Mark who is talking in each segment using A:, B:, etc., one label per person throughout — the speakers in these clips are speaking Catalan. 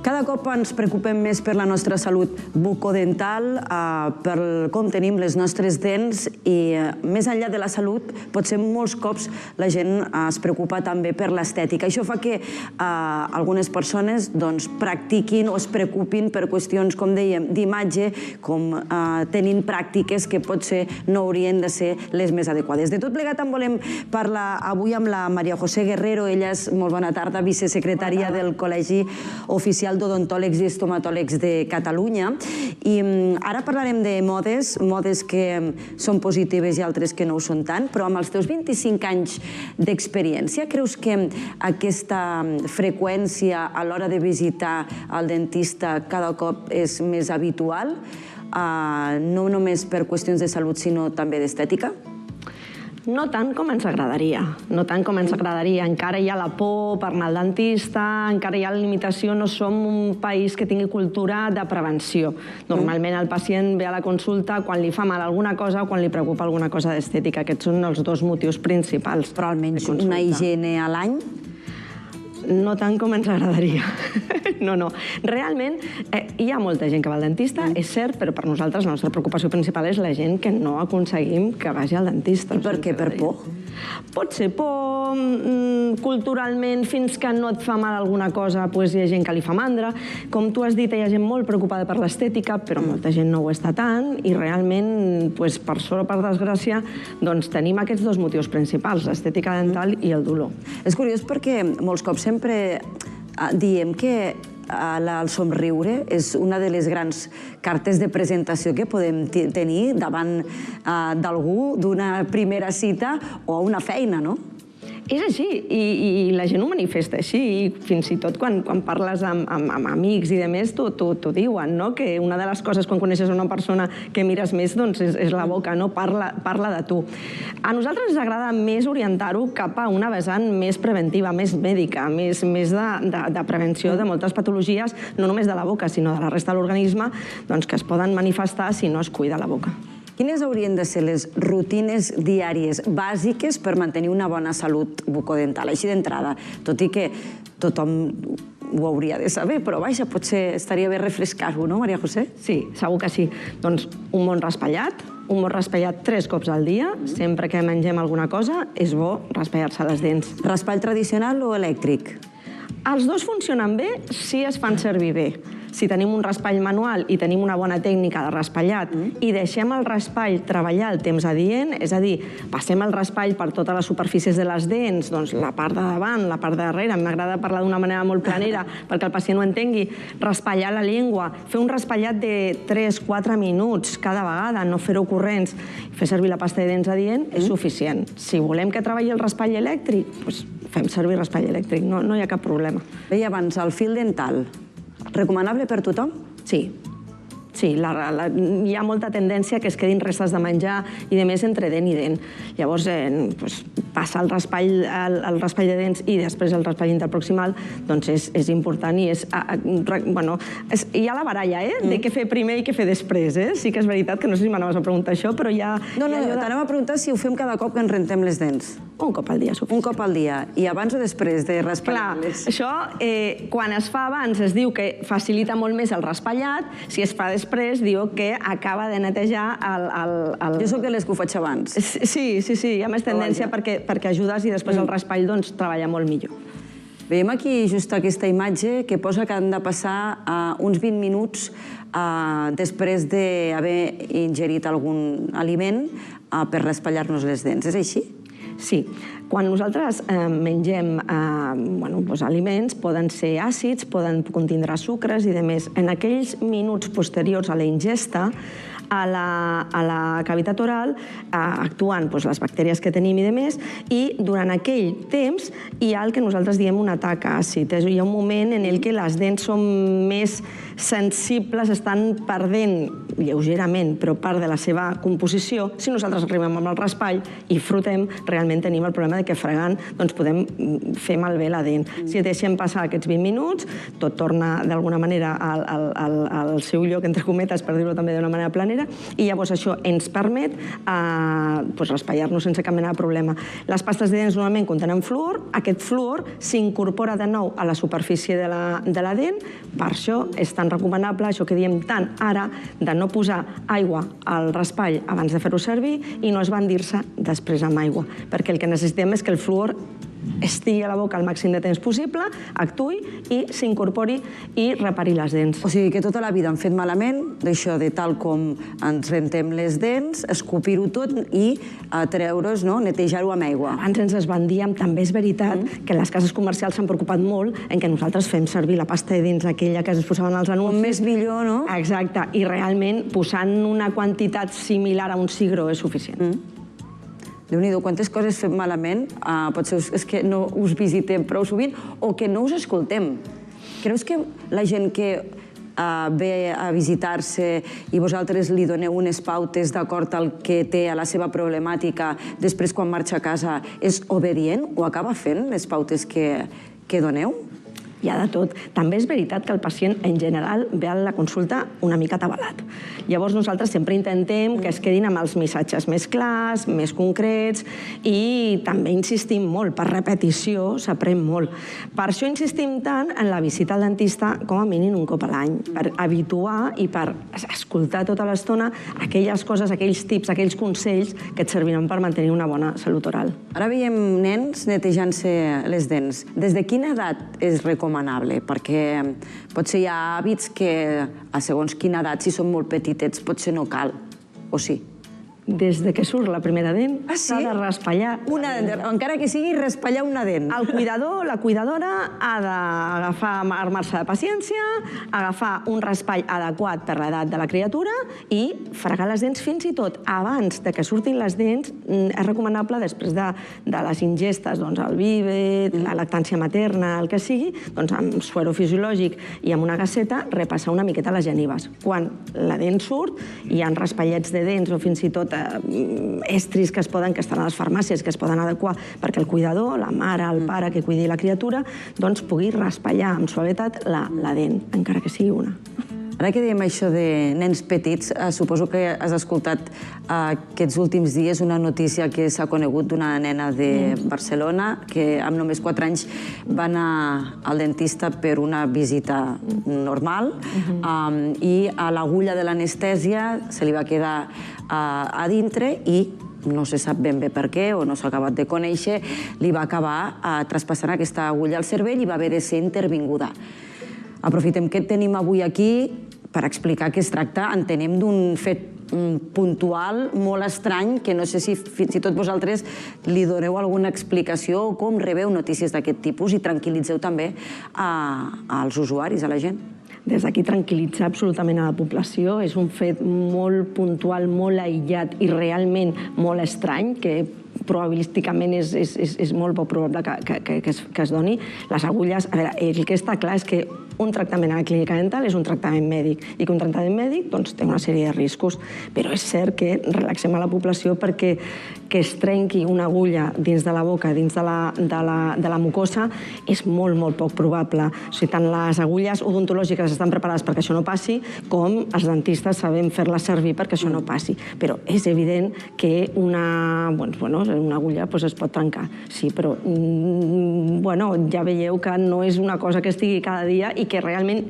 A: Cada cop ens preocupem més per la nostra salut bucodental, per com tenim les nostres dents i més enllà de la salut, potser molts cops la gent es preocupa també per l'estètica. Això fa que algunes persones practiquin o es preocupin per qüestions, com dèiem, d'imatge, com tenint pràctiques que potser no haurien de ser les més adequades. De tot plegat en volem parlar avui amb la Maria José Guerrero. Ella és, molt bona tarda, vicesecretària del Col·legi Oficial d'Odontòlegs i Estomatòlegs de Catalunya. I ara parlarem de modes, modes que són positives i altres que no ho són tant, però amb els teus 25 anys d'experiència, creus que aquesta freqüència a l'hora de visitar el dentista cada cop és més habitual? No només per qüestions de salut, sinó també d'estètica?
B: No tant com ens agradaria, no tant com ens agradaria. Encara hi ha la por per anar al dentista, encara hi ha la limitació, no som un país que tingui cultura de prevenció. Normalment el pacient ve a la consulta quan li fa mal alguna cosa o quan li preocupa alguna cosa d'estètica. Aquests són els dos motius principals.
A: Però almenys una higiene a l'any?
B: No tant com ens agradaria. No. Realment, hi ha molta gent que va al dentista, és cert, però per nosaltres la nostra preocupació principal és la gent que no aconseguim que vagi al dentista.
A: I per què? Per por?
B: Pot ser por, culturalment, fins que no et fa mal alguna cosa, hi ha gent que li fa mandra. Com tu has dit, hi ha gent molt preocupada per l'estètica, però molta gent no ho està tant, i realment, per sort o per desgràcia, tenim aquests dos motius principals, l'estètica dental i el dolor.
A: És curiós perquè molts cops sempre diem que el somriure és una de les grans cartes de presentació que podem tenir davant d'algú d'una primera cita o una feina, no?
B: És així, i la gent ho manifesta així, i fins i tot quan parles amb amics i demés t'ho diuen, que una de les coses quan coneixes una persona que mires més és la boca, parla de tu. A nosaltres ens agrada més orientar-ho cap a una vessant més preventiva, més mèdica, més de prevenció de moltes patologies, no només de la boca, sinó de la resta de l'organisme, que es poden manifestar si no es cuida la boca.
A: Quines haurien de ser les rutines diàries bàsiques per mantenir una bona salut bucodental? Així d'entrada, tot i que tothom ho hauria de saber, però vaja, potser estaria bé refrescar-ho, no, Maria José?
B: Sí, segur que sí. Doncs un bon raspallat 3 cops al dia, sempre que mengem alguna cosa, és bo raspallar-se les dents.
A: Raspall tradicional o elèctric?
B: Els dos funcionen bé si es fan servir bé. Si tenim un raspall manual i tenim una bona tècnica de raspallat i deixem el raspall treballar el temps adient, és a dir, passem el raspall per totes les superfícies de les dents, la part de davant, la part de darrere, m'agrada parlar d'una manera molt planera perquè el pacient ho entengui, raspallar la llengua, fer un raspallat de 3-4 minuts cada vegada, no fer-ho corrents, fer servir la pasta de dents adient és suficient. Si volem que treballi el raspall elèctric, doncs fem servir raspall elèctric, no hi ha cap problema.
A: Deia abans, el fil dental, recomanable per tothom?
B: Sí. Sí, hi ha molta tendència que es quedin restes de menjar i de més entre dent i dent. Llavors, passar el raspall de dents i després el raspall interproximal és important i és... Hi ha la baralla, de què fer primer i què fer després. Sí que és veritat que no sé si m'anaves a preguntar això, però hi ha...
A: No, t'anem a preguntar si ho fem cada cop que ens rentem les dents.
B: Un cop al dia, suficient.
A: Un cop al dia. I abans o després de raspallar-les?
B: Clar, això, quan es fa abans, es diu que facilita molt més el raspallat, si es fa després, diu que acaba de netejar el...
A: Jo soc de les que ho faig abans.
B: Sí, hi ha més tendència perquè ajudes i després el raspall treballa molt millor.
A: Veiem aquí just aquesta imatge que posa que han de passar uns 20 minuts després d'haver ingerit algun aliment per raspallar-nos les dents. És així?
B: Sí. Quan nosaltres mengem aliments, poden ser àcids, poden contindre sucres i demés. En aquells minuts posteriors a la ingesta, a la cavitat oral actuen les bactèries que tenim i demés, i durant aquell temps hi ha el que nosaltres diem un atac àcid. Hi ha un moment en què les dents són més sensibles, estan perdent lleugerament, però part de la seva composició, si nosaltres arribem amb el raspall i frotem, realment tenim el problema de que fregant podem fer malbé la dent. Si deixem passar aquests 20 minuts, tot torna d'alguna manera al seu lloc, entre cometes, per dir-ho també d'una manera planera, i llavors això ens permet raspallar-nos sense cap mena de problema. Les pastes de dents normalment contenen fluor, aquest fluor s'incorpora de nou a la superfície de la dent, per això és tan recomanable, això que diem tant ara, de no posar aigua al raspall abans de fer-ho servir i no esbandir-se després amb aigua, perquè el que necessitem és que el fluor estigui a la boca el màxim de temps possible, actuï i s'incorpori i repari les dents.
A: O sigui que tota la vida hem fet malament d'això de tal com ens rentem les dents, escopir-ho tot i treure's, netejar-ho amb aigua.
B: Abans ens esbandíem, també és veritat que les cases comercials s'han preocupat molt en què nosaltres fem servir la pasta de dents aquella que es posaven als anuncis.
A: Com més millor, no?
B: Exacte, i realment posant una quantitat similar a un cigró és suficient.
A: Déu-n'hi-do, quantes coses fem malament, potser és que no us visitem prou sovint o que no us escoltem. Creus que la gent que ve a visitar-se i vosaltres li doneu unes pautes d'acord al que té a la seva problemàtica, després quan marxa a casa és obedient o acaba fent les pautes que doneu?
B: Hi ha de tot. També és veritat que el pacient, en general, ve a la consulta una mica atabalat. Llavors, nosaltres sempre intentem que es quedin amb els missatges més clars, més concrets, i també insistim molt. Per repetició s'aprèn molt. Per això insistim tant en la visita al dentista com a mínim un cop a l'any, per habituar i per escoltar tota l'estona aquelles coses, aquells tips, aquells consells que et serviran per mantenir una bona salut oral.
A: Ara veiem nens netejant-se les dents. Des de quina edat és recomanable? Perquè potser hi ha hàbits que a segons quina edat, si són molt petitets, potser no cal, o sí?
B: Des de que surt la primera dent, s'ha de raspallar.
A: Encara que sigui raspallar una dent.
B: El cuidador, la cuidadora, ha d'agafar, armar-se de paciència, agafar un raspall adequat per l'edat de la criatura i fregar les dents fins i tot abans de que surtin les dents. És recomanable, després de les ingestes, el bibe, la lactància materna, el que sigui, amb suero fisiològic i amb una gasseta, repassar una miqueta les genives. Quan la dent surt, hi ha raspallets de dents o fins i tot estris que estan a les farmàcies, que es poden adequar perquè el cuidador, la mare, el pare que cuidi la criatura, pugui raspallar amb suavetat la dent, encara que sigui una.
A: Ara que dèiem això de nens petits, suposo que has escoltat aquests últims dies una notícia que s'ha conegut d'una nena de Barcelona que amb només 4 anys va anar al dentista per una visita normal i a l'agulla de l'anestèsia se li va quedar a dintre i no se sap ben bé per què o no s'ha acabat de conèixer, li va acabar traspassant aquesta agulla al cervell i va haver de ser intervinguda. Aprofitem que et tenim avui aquí per explicar que es tracta, entenem, d'un fet puntual, molt estrany, que no sé si fins i tot vosaltres li doneu alguna explicació o com rebeu notícies d'aquest tipus i tranquil·litzeu també als usuaris, a la gent.
B: Des d'aquí tranquil·litzar absolutament a la població. És un fet molt puntual, molt aïllat i realment molt estrany, que probabilísticament és molt poc probable que es doni. Les agulles, a veure, el que està clar és que un tractament a la clínica dental és un tractament mèdic i que un tractament mèdic té una sèrie de riscos, però és cert que relaxem a la població perquè que es trenqui una agulla dins de la boca, dins de la mucosa, és molt, molt poc probable. O sigui, tant les agulles odontològiques estan preparades perquè això no passi, com els dentistes sabem fer-les servir perquè això no passi. Però és evident que una agulla es pot trencar, sí, però ja veieu que no és una cosa que estigui cada dia i que realment,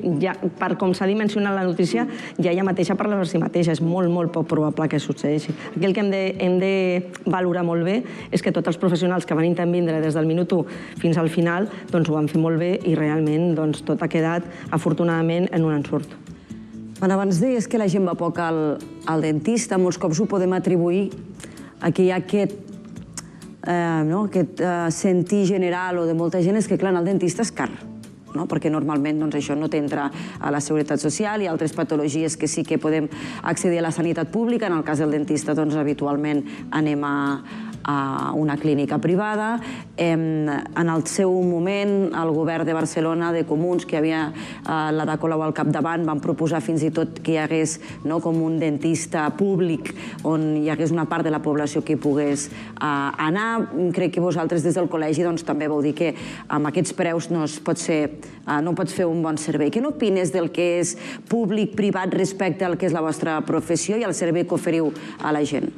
B: per com s'ha dimensionat la notícia, ja ella mateixa parla per si mateixa. És molt, molt poc probable que succeeixi. Aquí el que hem de valorar molt bé és que tots els professionals que van intervindre des del minut 1 fins al final ho van fer molt bé i realment tot ha quedat, afortunadament, en un ensurt.
A: Abans deies que la gent va poc al dentista, molts cops ho podem atribuir a que hi ha aquest sentir general o de molta gent és que, clar, el dentista és car, perquè normalment això no t'entra a la Seguretat Social i altres patologies que sí que podem accedir a la sanitat pública. En el cas del dentista, habitualment anem a una clínica privada. En el seu moment, el govern de Barcelona, de Comuns, que hi havia l'Ada Colau al capdavant, van proposar fins i tot que hi hagués com un dentista públic on hi hagués una part de la població que hi pogués anar. Crec que vosaltres des del col·legi també vau dir que amb aquests preus no pots fer un bon servei. Què n'opines del que és públic-privat respecte al que és la vostra professió i al servei que oferiu a la gent?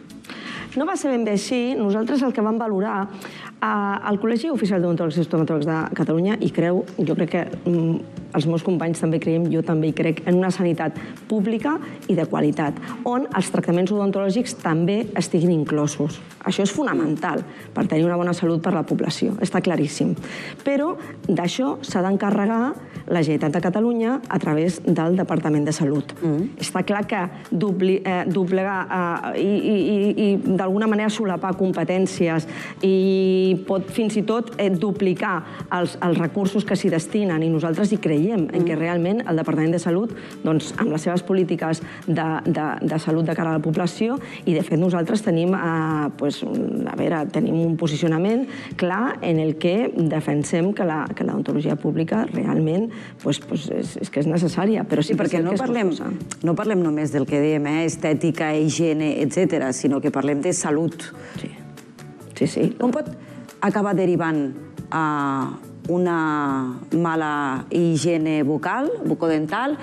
B: No va ser ben bé així. Nosaltres el que vam valorar, el Col·legi Oficial d'Odontòlegs i Estomatòlegs de Catalunya, i jo crec que els meus companys també creiem, jo també hi crec, en una sanitat pública i de qualitat, on els tractaments odontològics també estiguin inclosos. Això és fonamental per tenir una bona salut per a la població, està claríssim. Però d'això s'ha d'encarregar la Generalitat de Catalunya a través del Departament de Salut. Està clar que doblegar i d'alguna manera solapar competències i pot fins i tot duplicar els recursos que s'hi destinen, i nosaltres hi creiem en que realment el Departament de Salut, amb les seves polítiques de salut de cara a la població, i de fet nosaltres tenim un posicionament clar en el que defensem que l'odontologia pública realment és que és necessària, però sí
A: perquè no parlem només del que dèiem, estètica, higiene, etc., sinó que parlem de salut.
B: Sí.
A: Com pot acabar derivant a una mala higiene bucal, bucodental,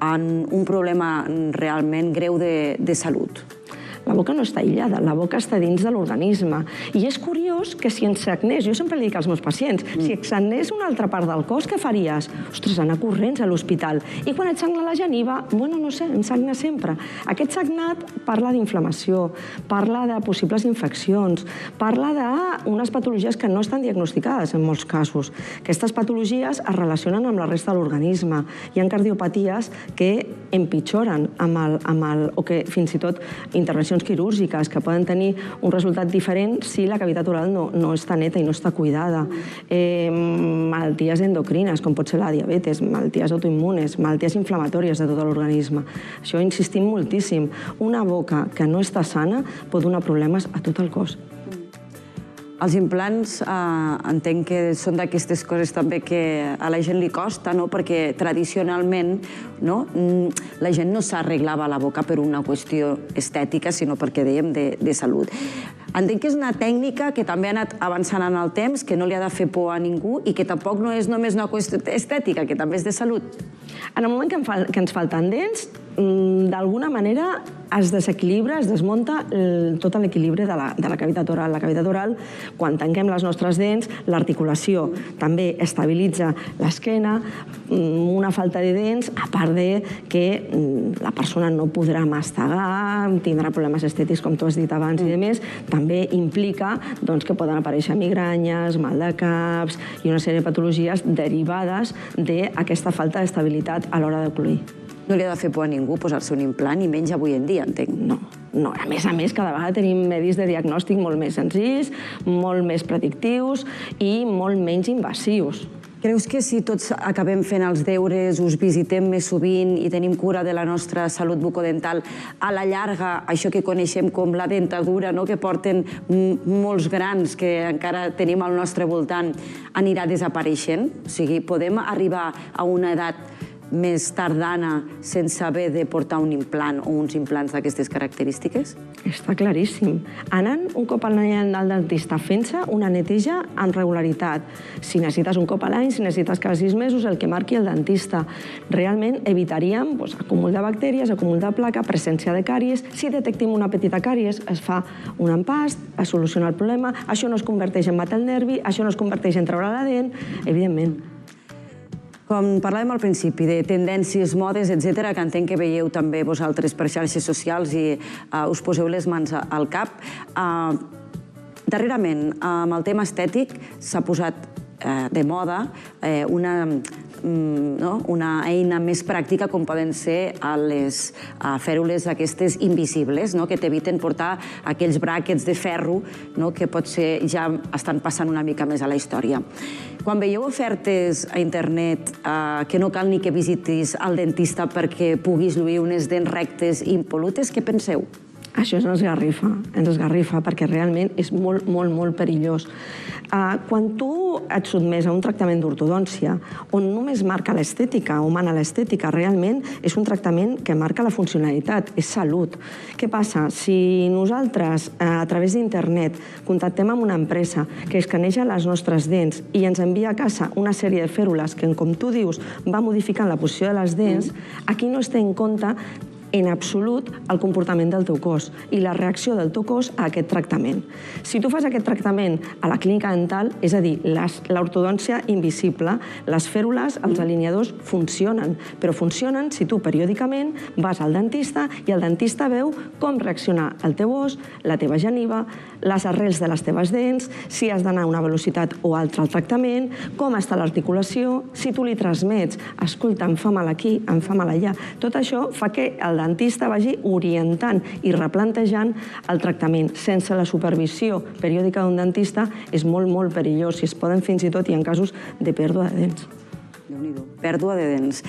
A: en un problema realment greu de salut?
B: La boca no està aïllada, la boca està dins de l'organisme. I és curiós que si ens sagnés, jo sempre li dic als meus pacients, si et sagnés una altra part del cos, què faries? Ostres, anar corrents a l'hospital. I quan et sagna la geniva, no sé, em sagna sempre. Aquest sagnat parla d'inflamació, parla de possibles infeccions, parla d'unes patologies que no estan diagnosticades en molts casos. Aquestes patologies es relacionen amb la resta de l'organisme. Hi ha cardiopaties que empitjoren o que fins i tot intervencions quirúrgiques que poden tenir un resultat diferent si la cavitat oral no està neta i no està cuidada. Malalties endocrines, com pot ser la diabetes, malalties autoimmunes, malalties inflamatòries de tot l'organisme. Això insistim moltíssim. Una boca que no està sana pot donar problemes a tot el cos.
A: Els implants entenc que són d'aquestes coses també que a la gent li costa, perquè tradicionalment la gent no s'arreglava la boca per una qüestió estètica, sinó perquè dèiem de salut. Entenc que és una tècnica que també ha anat avançant en el temps, que no li ha de fer por a ningú i que tampoc no és només una qüestió estètica, que també és de salut.
B: En el moment que ens falten dents, d'alguna manera es desequilibra, es desmunta tot l'equilibri de la cavitat oral. La cavitat oral, quan tanquem les nostres dents, l'articulació també estabilitza l'esquena, una falta de dents, a part de que la persona no podrà mastegar, tindrà problemes estètics, com tu has dit abans, i demés, també implica que poden aparèixer migranyes, mal de caps i una sèrie de patologies derivades d'aquesta falta d'estabilitat a l'hora d'ocluir.
A: No li ha de fer por a ningú posar-se un implant, i menys avui en dia, entenc.
B: No. A més, cada vegada tenim medis de diagnòstic molt més senzills, molt més predictius i molt menys invasius.
A: Creus que si tots acabem fent els deures, us visitem més sovint i tenim cura de la nostra salut bucodental, a la llarga, això que coneixem com la dentadura, que porten molts grans que encara tenim al nostre voltant, anirà desapareixent? O sigui, podem arribar a una edat més tardana sense haver de portar un implant o uns implants d'aquestes característiques?
B: Està claríssim. Anant un cop a l'any al dentista, fent-se una neteja amb regularitat. Si necessites un cop a l'any, si necessites cada 6 mesos, el que marqui el dentista. Realment evitaríem acúmul de bactèries, acúmul de placa, presència de càries. Si detectem una petita càries, es fa un empast, es soluciona el problema, això no es converteix en matar el nervi, això no es converteix en treure la dent, evidentment.
A: Com parlàvem al principi de tendències, modes, etc., que entenc que veieu també vosaltres per xarxes socials i us poseu les mans al cap, darrerament, amb el tema estètic, s'ha posat de moda una eina més pràctica com poden ser les fèrules aquestes invisibles, que t'eviten portar aquells bràquets de ferro que potser ja estan passant una mica més a la història. Quan veieu ofertes a internet que no cal ni que visitis el dentista perquè puguis lluir unes dents rectes i impol·lutes, què penseu?
B: Això ens esgarrifa perquè realment és molt, molt, molt perillós. Quan tu et sotmès a un tractament d'ortodòncia on només marca l'estètica o mana l'estètica, realment és un tractament que marca la funcionalitat, és salut. Què passa? Si nosaltres, a través d'internet, contactem amb una empresa que escaneja les nostres dents i ens envia a casa una sèrie de fèrules que, com tu dius, va modificant la posició de les dents, aquí no es té en compte en absolut el comportament del teu cos i la reacció del teu cos a aquest tractament. Si tu fas aquest tractament a la clínica dental, és a dir, l'ortodòncia invisible, les fèrules, els alineadors funcionen, però funcionen si tu periòdicament vas al dentista i el dentista veu com reacciona el teu os, la teva geniva, les arrels de les teves dents, si has d'anar a una velocitat o altra al tractament, com està l'articulació, si tu li transmets, escolta, em fa mal aquí, em fa mal allà. Tot això fa que el dentista vagi orientant i replantejant el tractament. Sense la supervisió periòdica d'un dentista és molt, molt perillós i es poden fins i tot hi ha casos de pèrdua de dents.
A: Déu-n'hi-do, pèrdua de dents.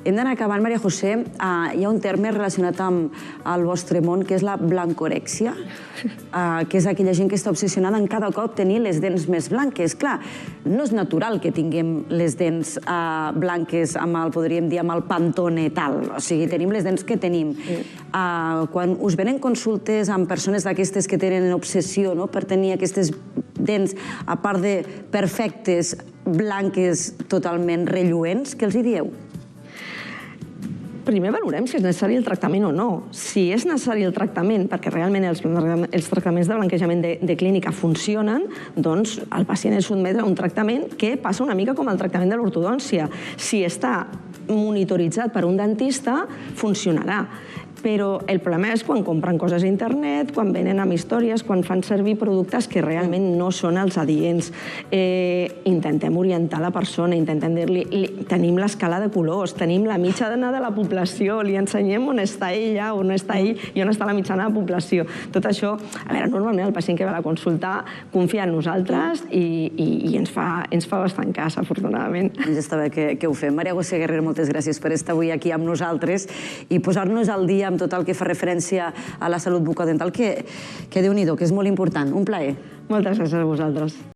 A: Hem d'anar acabant, Maria José. Hi ha un terme relacionat amb el vostre món, que és la blancorèxia, que és aquella gent que està obsessionada en cada cop tenir les dents més blanques. Clar, no és natural que tinguem les dents blanques amb el, podríem dir, amb el pantone tal. O sigui, tenim les dents que tenim. Quan us venen consultes amb persones d'aquestes que tenen obsessió per tenir aquestes dents, a part de perfectes, blanques, totalment relluents, què els hi dieu?
B: Primer valorem si és necessari el tractament o no. Si és necessari el tractament, perquè realment els tractaments de blanquejament de clínica funcionen, doncs el pacient es sotmet a un tractament que passa una mica com el tractament de l'ortodòncia. Si està monitoritzat per un dentista, funcionarà. Però el problema és quan compren coses a internet, quan venen amb històries, quan fan servir productes que realment no són els adients. Intentem orientar la persona, intentem dir-li, tenim l'escala de colors, tenim la mitjana de la població, li ensenyem on està ella, on està ell i on està la mitjana de la població. Tot això, a veure, normalment el pacient que va a la consulta confia en nosaltres i ens fa bastant cas, afortunadament.
A: Ja està bé que ho fem. Maria José Guerrero, moltes gràcies per estar avui aquí amb nosaltres i posar-nos al dia amb tot el que fa referència a la salut bucodental, que Déu-n'hi-do, que és molt important. Un plaer.
B: Moltes gràcies a vosaltres.